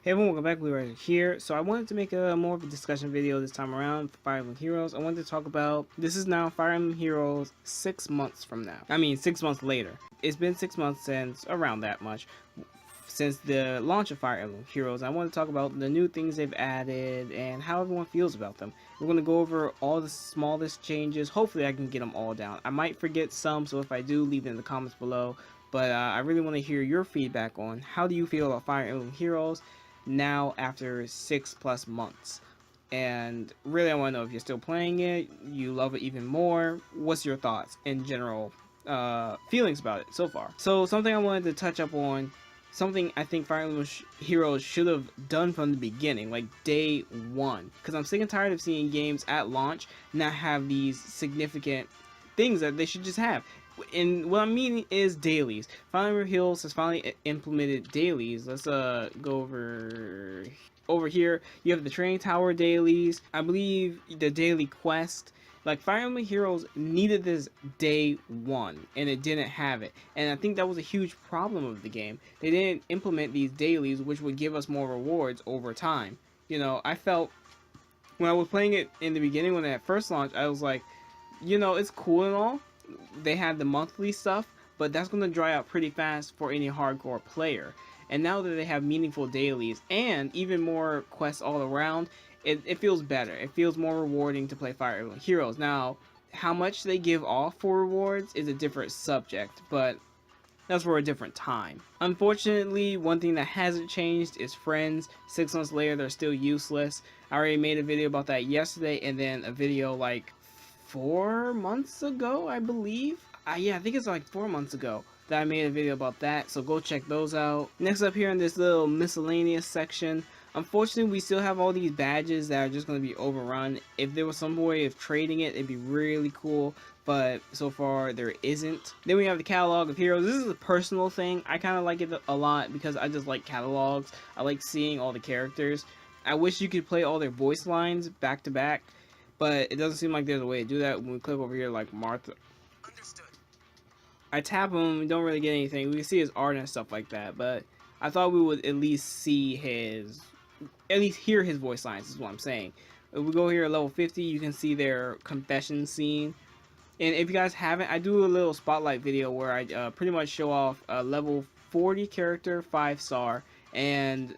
Hey everyone, welcome back. We are here. So I wanted to make a more of a discussion video this time around for Fire Emblem Heroes. I wanted to talk about this is now Fire Emblem Heroes 6 months from now. I mean 6 months later. It's been 6 months since around that much since the launch of Fire Emblem Heroes. I want to talk about the new things they've added and how everyone feels about them. We're going to go over all the smallest changes. Hopefully I can get them all down. I might forget some, so if I do, leave it in the comments below. But I really want to hear your feedback on how do you feel about Fire Emblem Heroes now after 6+ months. And really I want to know if you're still playing it, you love it even more, what's your thoughts in general, feelings about it so far. So something I wanted to touch up on, something I think Fire Emblem Heroes should have done from the beginning, like day one, because I'm sick and tired of seeing games at launch not have these significant things that they should just have. And what I mean is dailies. Fire Emblem Heroes has finally implemented dailies. Let's go over here. You have the training tower dailies. I believe the daily quest. Like Fire Emblem Heroes needed this day one, and it didn't have it. And I think that was a huge problem of the game. They didn't implement these dailies, which would give us more rewards over time. You know, I felt when I was playing it in the beginning when it first launched, I was like, you know, it's cool and all. They had the monthly stuff, but that's going to dry out pretty fast for any hardcore player. And now that they have meaningful dailies and even more quests all around, it feels better. It feels more rewarding to play Fire Emblem Heroes. Now, how much they give off for rewards is a different subject, but that's for a different time. Unfortunately, one thing that hasn't changed is friends. 6 months later, they're still useless. I already made a video about that yesterday, and then a video like 4 months ago, I believe. Yeah, I think it's like 4 months ago that I made a video about that, so go check those out. Next up here in this little miscellaneous section, unfortunately we still have all these badges that are just going to be overrun. If there was some way of trading it, it'd be really cool, but so far there isn't. Then we have the catalog of heroes. This is a personal thing. I kind of like it a lot because I just like catalogs. I like seeing all the characters. I wish you could play all their voice lines back to back, but it doesn't seem like there's a way to do that. When we click over here like Martha, I tap him, we don't really get anything. We can see his art and stuff like that, but I thought we would at least see his, at least hear his voice lines is what I'm saying. If we go here at level 50, you can see their confession scene. And if you guys haven't, I do a little spotlight video where I pretty much show off a level 40 character 5-star and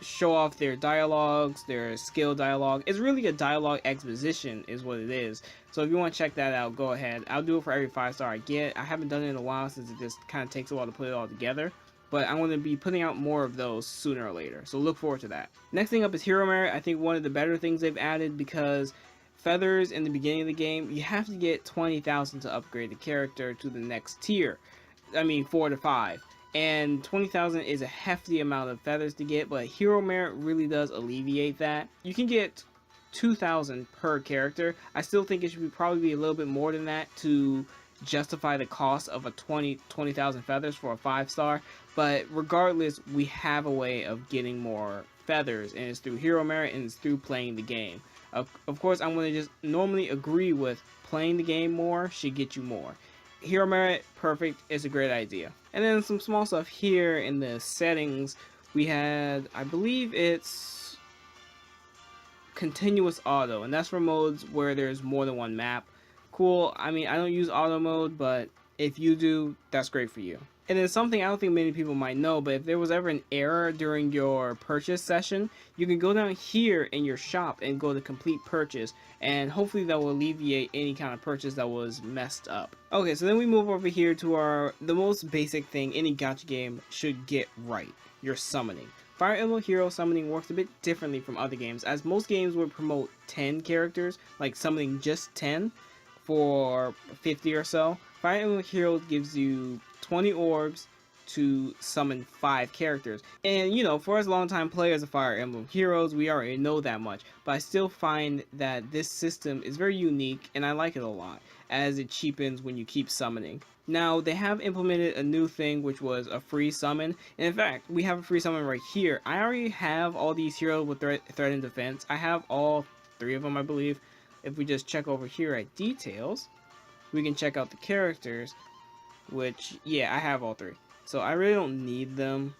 show off their dialogues, their skill dialogue. It's really a dialogue exposition is what it is. So if you want to check that out, go ahead. I'll do it for every 5-star I get. I haven't done it in a while since it just kind of takes a while to put it all together. But I'm going to be putting out more of those sooner or later. So look forward to that. Next thing up is Hero Merit. I think one of the better things they've added, because feathers in the beginning of the game, you have to get 20,000 to upgrade the character to the next tier. I mean 4 to 5. And 20,000 is a hefty amount of feathers to get, but Hero Merit really does alleviate that. You can get 2,000 per character. I still think it should probably be a little bit more than that to justify the cost of a 20,000 feathers for a 5-star, but regardless, we have a way of getting more feathers, and it's through Hero Merit and it's through playing the game. Of course, I'm going to just normally agree with playing the game more should get you more. Hero Merit, perfect, it's a great idea. And then some small stuff here in the settings. We had, I believe it's continuous auto, and that's for modes where there's more than one map. Cool. I mean, I don't use auto mode, but if you do, that's great for you. And then something I don't think many people might know, but if there was ever an error during your purchase session, you can go down here in your shop and go to complete purchase, and hopefully that will alleviate any kind of purchase that was messed up. Okay, so then we move over here to the most basic thing any gacha game should get right, your summoning. Fire Emblem Hero summoning works a bit differently from other games, as most games would promote 10 characters, like summoning just 10 for 50 or so. Fire Emblem Heroes gives you 20 orbs to summon 5 characters. And you know, for us longtime players of Fire Emblem Heroes, we already know that much, but I still find that this system is very unique and I like it a lot, as it cheapens when you keep summoning. Now, they have implemented a new thing, which was a free summon. And in fact, we have a free summon right here. I already have all these heroes with threat and defense. I have all 3 of them, I believe. If we just check over here at details, we can check out the characters, which, yeah, I have all 3. So I really don't need them,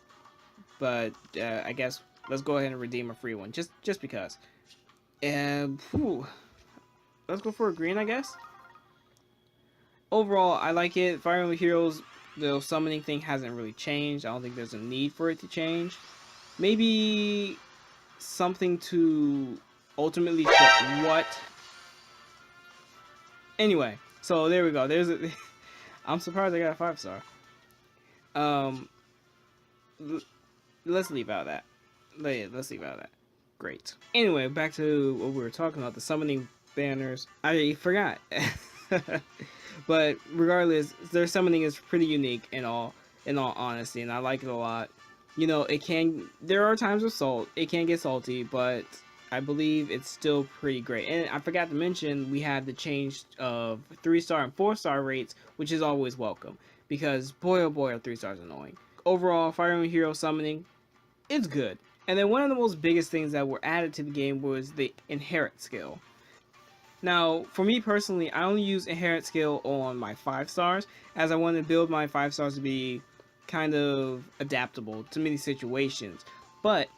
but I guess let's go ahead and redeem a free one, just because. And whew, let's go for a green, I guess. Overall, I like it. Fire Emblem Heroes, the summoning thing hasn't really changed. I don't think there's a need for it to change. Maybe something to ultimately show what. Anyway, so there we go. There's a. I'm surprised I got a 5-star. Let's leave out that. Yeah, let's leave out that. Great. Anyway, back to what we were talking about, the summoning banners. I forgot. But regardless, their summoning is pretty unique in all honesty, and I like it a lot. You know, there are times of salt, it can get salty, but I believe it's still pretty great. And I forgot to mention, we had the change of 3-star and 4-star rates, which is always welcome, because boy oh boy are 3 stars annoying. Overall, Fire Emblem Heroes summoning, it's good. And then one of the most biggest things that were added to the game was the inherit skill. Now, for me personally, I only use inherit skill on my 5 stars, as I want to build my 5 stars to be kind of adaptable to many situations. But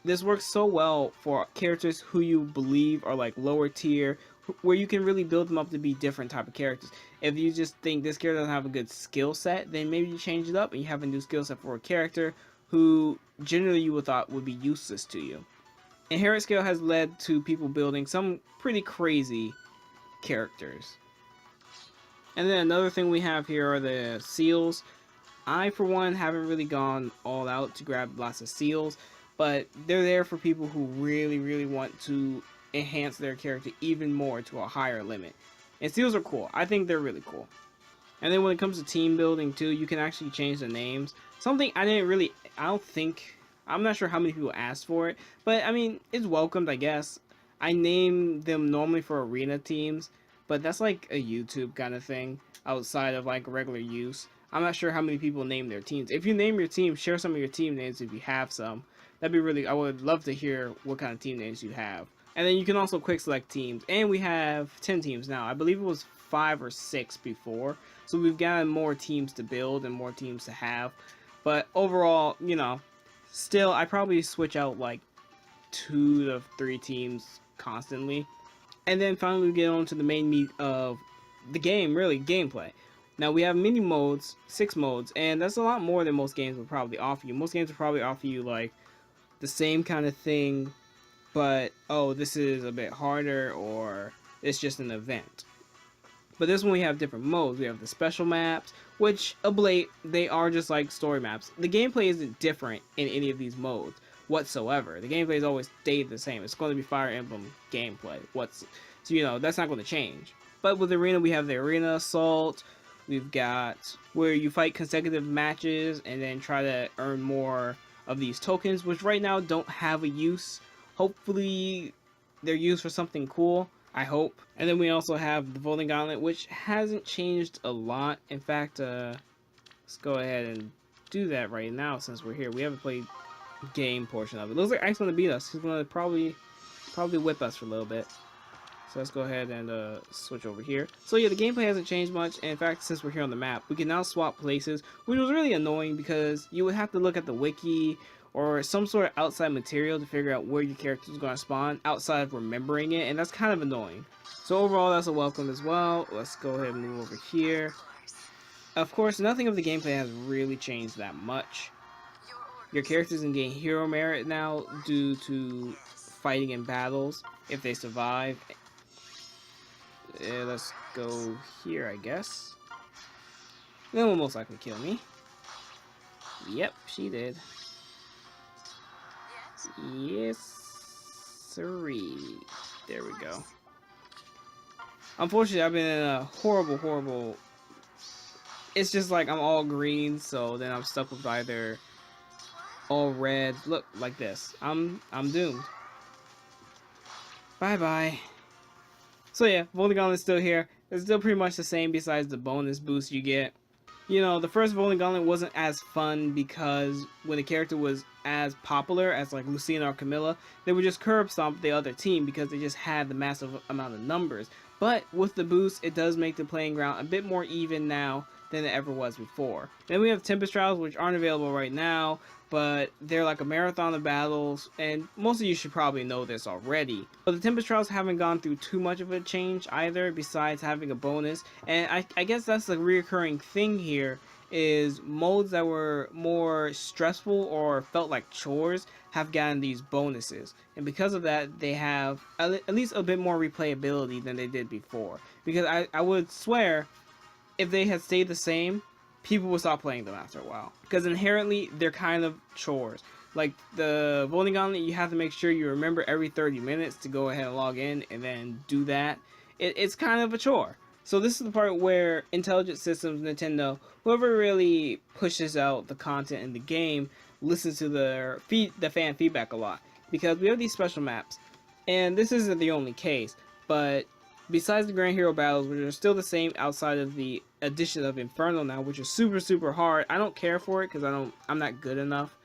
this works so well for characters who you believe are like lower tier, where you can really build them up to be different type of characters. If you just think this character doesn't have a good skill set, then maybe you change it up and you have a new skill set for a character who generally you would thought would be useless to you. Inherit skill has led to people building some pretty crazy characters. And then another thing we have here are the seals. I, for one, haven't really gone all out to grab lots of seals, but they're there for people who really, really want to enhance their character even more to a higher limit. And seals are cool. I think they're really cool. And then when it comes to team building too, you can actually change the names. Something I'm not sure how many people asked for it, but I mean, it's welcomed, I guess. I name them normally for arena teams, but that's like a YouTube kind of thing outside of like regular use. I'm not sure how many people name their teams. If you name your team, share some of your team names if you have some. That'd be really, I would love to hear what kind of team names you have. And then you can also quick select teams, and we have 10 teams now. I believe it was 5 or 6 before, so we've gotten more teams to build and more teams to have. But overall, you know, still, I probably switch out like 2 to 3 teams constantly. And then finally we get on to the main meat of the game, really, gameplay. Now we have mini modes, 6 modes, and that's a lot more than most games would probably offer you. Most games would probably offer you like the same kind of thing, but oh, this is a bit harder, or it's just an event. But this one we have different modes. We have the special maps, which oblate, they are just like story maps. The gameplay isn't different in any of these modes whatsoever. The gameplay is always stayed the same. It's going to be Fire Emblem gameplay. So you know, that's not going to change. But with Arena, we have the Arena Assault. We've got where you fight consecutive matches and then try to earn more of these tokens, which right now don't have a use. Hopefully they're used for something cool, I hope. And then we also have the Voting Gauntlet, which hasn't changed a lot. In fact, let's go ahead and do that right now since we're here. We haven't played game portion of it. Looks like Ike's gonna beat us. He's gonna probably whip us for a little bit. So let's go ahead and switch over here. So yeah, the gameplay hasn't changed much. And in fact, since we're here on the map, we can now swap places, which was really annoying because you would have to look at the wiki or some sort of outside material to figure out where your character is going to spawn outside of remembering it, and that's kind of annoying. So overall, that's a welcome as well. Let's go ahead and move over here. Of course, nothing of the gameplay has really changed that much. Your characters can gain hero merit now due to fighting in battles if they survive. Let's go here, I guess. Then will most likely kill me. Yep, she did. Yes, sirree. There we go. Unfortunately, I've been in a horrible... It's just like I'm all green, so then I'm stuck with either all red. Look, like this. I'm doomed. Bye-bye. So yeah, Voting Gauntlet's still here. It's still pretty much the same besides the bonus boost you get. You know, the first Voting Gauntlet wasn't as fun because when the character was as popular as like Lucina or Camilla, they would just curb stomp the other team because they just had the massive amount of numbers. But with the boost, it does make the playing ground a bit more even now than it ever was before. Then we have Tempest Trials, which aren't available right now, but they're like a marathon of battles, and most of you should probably know this already. But the Tempest Trials haven't gone through too much of a change either, besides having a bonus, and I guess that's the reoccurring thing here, is modes that were more stressful or felt like chores have gotten these bonuses, and because of that they have at least a bit more replayability than they did before, because I would swear if they had stayed the same, people would stop playing them after a while. Because inherently, they're kind of chores. Like the voting gauntlet, you have to make sure you remember every 30 minutes to go ahead and log in and then do that. It's kind of a chore. So this is the part where Intelligent Systems, Nintendo, whoever really pushes out the content in the game, listens to the fan feedback a lot. Because we have these special maps, and this isn't the only case, but besides the Grand Hero battles, which are still the same outside of the addition of Inferno now, which is super hard. I don't care for it because I'm not good enough,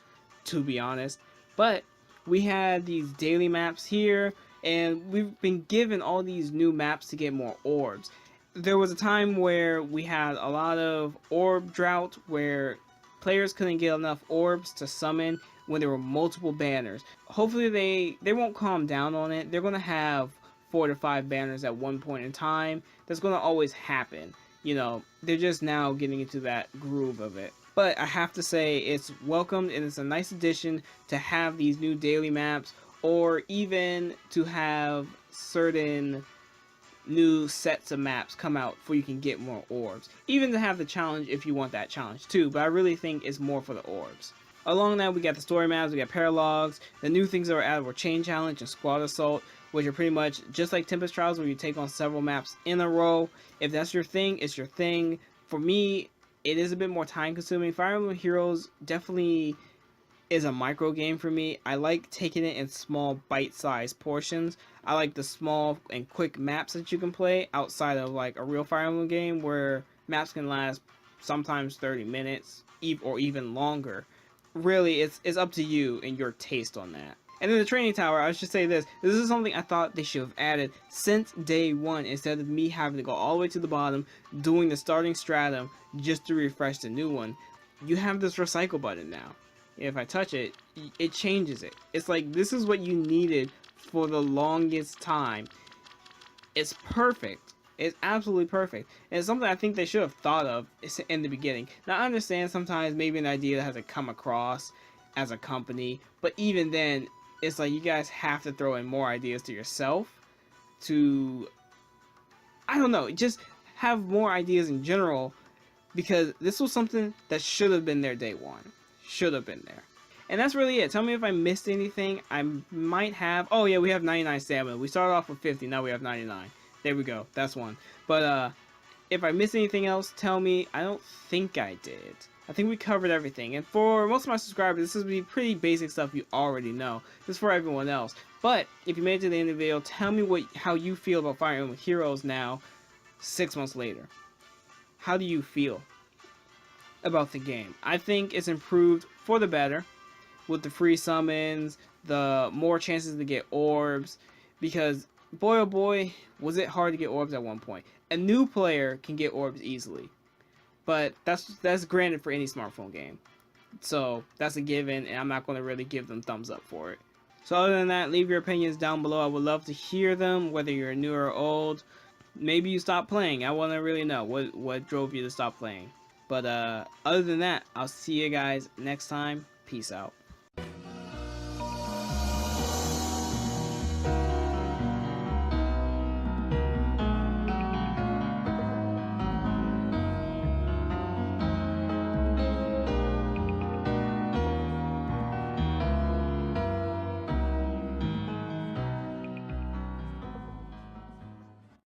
to be honest. But we had these daily maps here, and we've been given all these new maps to get more orbs. There was a time where we had a lot of orb drought, where players couldn't get enough orbs to summon when there were multiple banners. Hopefully they won't calm down on it. They're gonna have 4 to 5 banners at one point in time. That's going to always happen. You know, they're just now getting into that groove of it. But I have to say it's welcomed, and it's a nice addition to have these new daily maps, or even to have certain new sets of maps come out for you can get more orbs. Even to have the challenge if you want that challenge too, but I really think it's more for the orbs. Along that, we got the story maps, we got paralogs. The new things that were added were Chain Challenge and Squad Assault, which are pretty much just like Tempest Trials, where you take on several maps in a row. If that's your thing, it's your thing. For me, it is a bit more time consuming. Fire Emblem Heroes definitely is a micro game for me. I like taking it in small bite-sized portions. I like the small and quick maps that you can play outside of like a real Fire Emblem game where maps can last sometimes 30 minutes or even longer. Really, it's up to you and your taste on that. And then the training tower, I should say this is something I thought they should have added since day one, instead of me having to go all the way to the bottom, doing the starting stratum just to refresh the new one. You have this recycle button now. If I touch it, it changes it. It's like, this is what you needed for the longest time. It's perfect. It's absolutely perfect. And it's something I think they should have thought of in the beginning. Now, I understand sometimes maybe an idea hasn't come across as a company, but even then, it's like you guys have to throw in more ideas to yourself to, I don't know, just have more ideas in general, because this was something that should have been there day one. Should have been there. And that's really it. Tell me if I missed anything. I might have. Oh yeah, we have 99 stamina. We started off with 50, now we have 99. There we go. That's one. But if I missed anything else, tell me. I don't think I did. I think we covered everything. And for most of my subscribers, this is pretty basic stuff you already know. This is for everyone else. But if you made it to the end of the video, tell me how you feel about Fire Emblem Heroes now, 6 months later. How do you feel about the game? I think it's improved for the better with the free summons, the more chances to get orbs, because boy oh boy, was it hard to get orbs at one point. A new player can get orbs easily, but that's granted for any smartphone game. So that's a given, and I'm not going to really give them thumbs up for it. So other than that, leave your opinions down below. I would love to hear them, whether you're new or old. Maybe you stopped playing. I want to really know what drove you to stop playing. But other than that, I'll see you guys next time. Peace out.